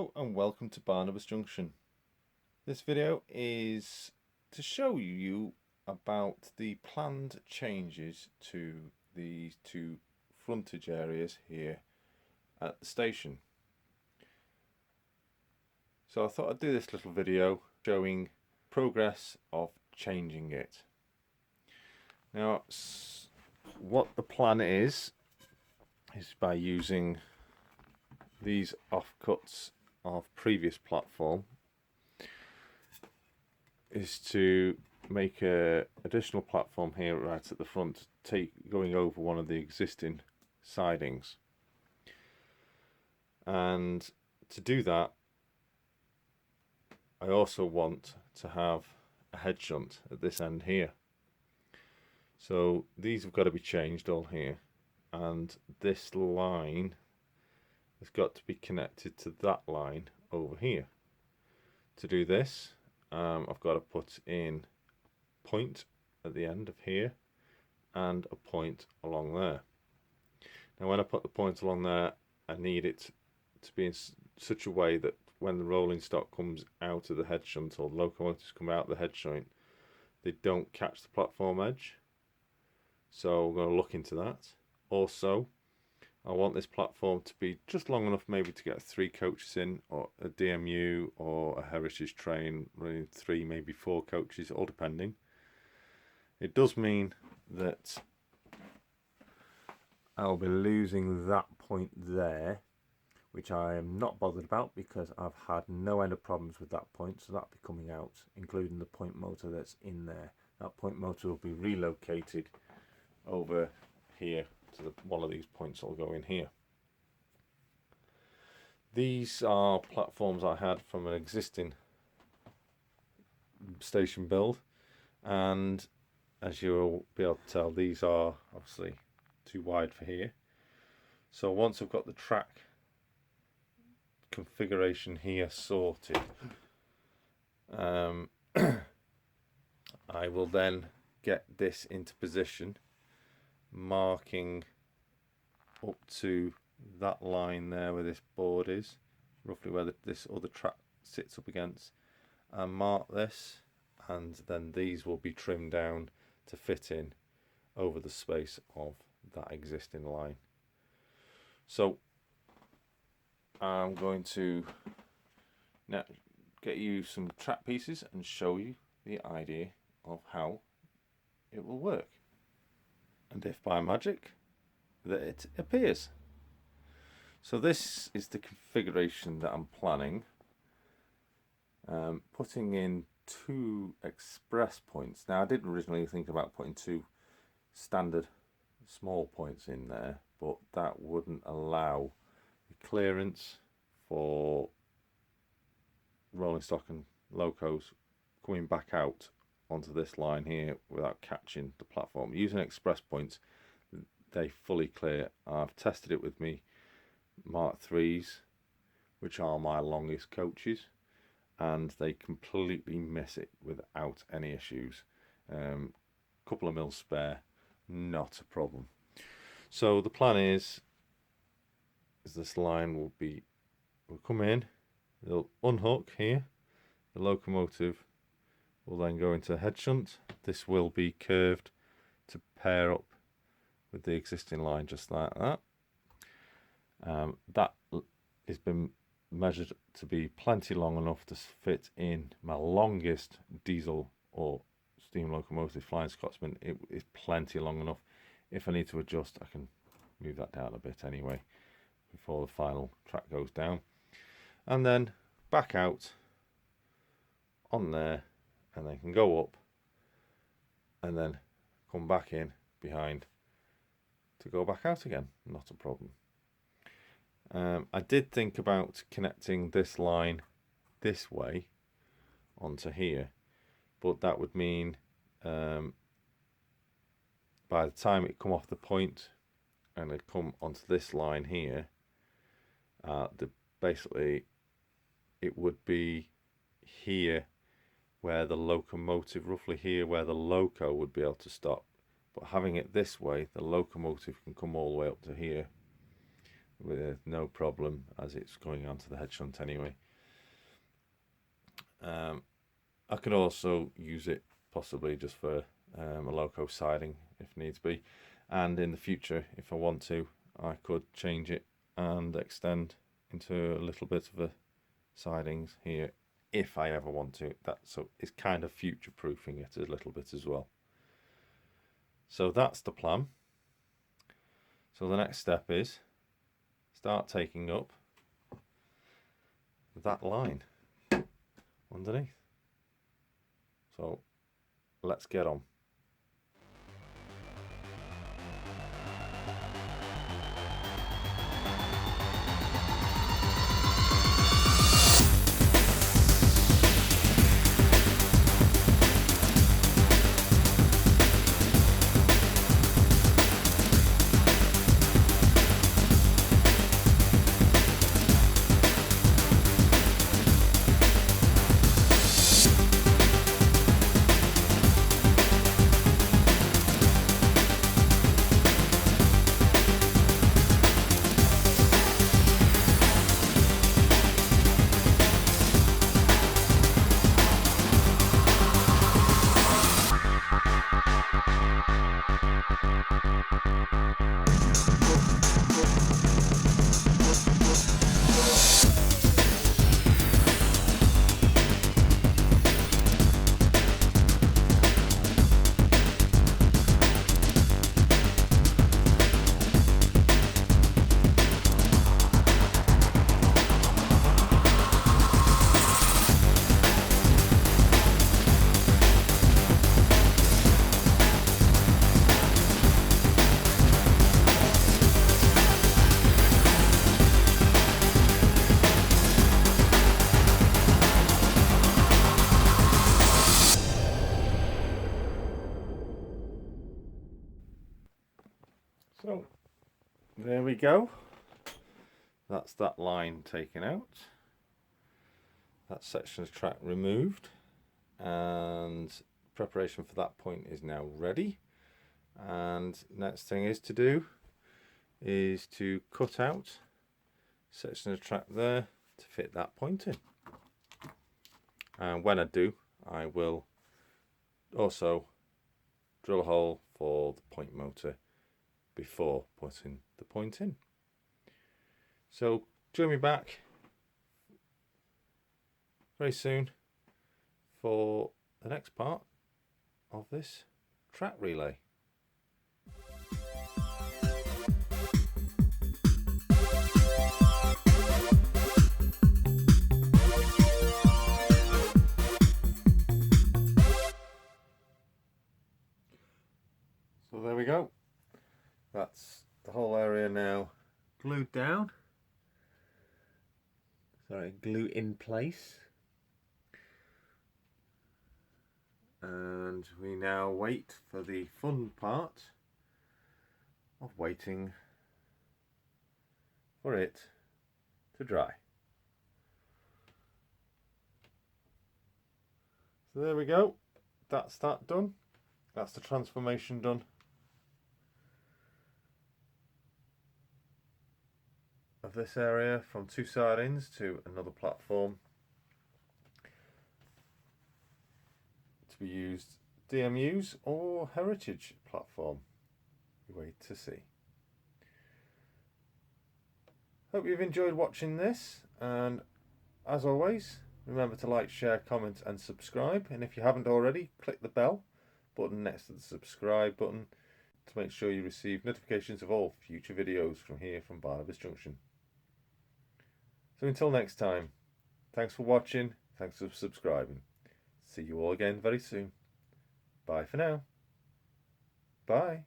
Hello and welcome to Barnabas Junction. This video is to show you about the planned changes to these two frontage areas here at the station. So I thought I'd do this little video showing progress of changing it. Now what the plan is by using these offcuts of previous platform is to make a additional platform here right at the front, going over one of the existing sidings. And to do that, I also want to have a head shunt at this end here. So these have got to be changed all here, and this line has got to be connected to that line over here. To do this, I've got to put in a point at the end of here and a point along there. Now when I put the point along there, I need it to be in such a way that when the rolling stock comes out of the head shunt, or the locomotives come out of the head shunt, they don't catch the platform edge. So we're going to look into that. Also, I want this platform to be just long enough maybe to get 3 coaches in, or a DMU or a heritage train running 3, maybe 4 coaches, all depending. It does mean that I'll be losing that point there, which I am not bothered about because I've had no end of problems with that point, so that'll be coming out, including the point motor that's in there. That point motor will be relocated over here to one of these points that will go in here. These are platforms I had from an existing station build, and as you'll be able to tell, these are obviously too wide for here. So once I've got the track configuration here sorted, I will then get this into position, marking up to that line there where this board is, roughly where this other track sits up against, and mark this, and then these will be trimmed down to fit in over the space of that existing line. So I'm going to now get you some track pieces and show you the idea of how it will work. And if by magic that it appears. So this is the configuration that I'm planning. Putting in 2 express points. Now I did originally think about putting 2 standard small points in there, but that wouldn't allow the clearance for rolling stock and locos coming back out onto this line here without catching the platform. Using express points, they fully clear. I've tested it with me Mark 3s, which are my longest coaches, and they completely miss it without any issues. Couple of mils spare, not a problem. So the plan is this line will come in, they'll unhook here, the locomotive will then go into a head shunt. This will be curved to pair up with the existing line just like that. That has been measured to be plenty long enough to fit in my longest diesel or steam locomotive, Flying Scotsman. It is plenty long enough. If I need to adjust, I can move that down a bit anyway before the final track goes down, and then back out on there, and they can go up and then come back in behind to go back out again. Not a problem. I did think about connecting this line this way onto here, but that would mean by the time it come off the point and it come onto this line here, basically it would be here where the locomotive, roughly here where the loco would be able to stop. But having it this way, the locomotive can come all the way up to here. with no problem, as it's going onto the head shunt anyway. I could also use it possibly just for a loco siding if needs be, and in the future, if I want to, I could change it and extend into a little bit of a sidings here if I ever want to. So it's kind of future proofing it a little bit as well. So that's the plan. So the next step is start taking up that line underneath. So let's get on. So there we go. That's that line taken out. That section of track removed, and preparation for that point is now ready. And next thing is to cut out section of track there to fit that point in. And when I do, I will also drill a hole for the point motor before putting the point in. So join me back very soon for the next part of this track relay. So there we go. That's the whole area now glued down. Sorry, glue in place. And we now wait for the fun part of waiting for it to dry. So there we go. That's that done. That's the transformation done of this area from 2 sidings to another platform to be used DMUs or heritage platform. We wait to see. Hope you've enjoyed watching this, and as always, remember to like, share, comment and subscribe, and if you haven't already, click the bell button next to the subscribe button to make sure you receive notifications of all future videos from here from Barnabas Junction. So until next time, thanks for watching, thanks for subscribing. See you all again very soon. Bye for now. Bye.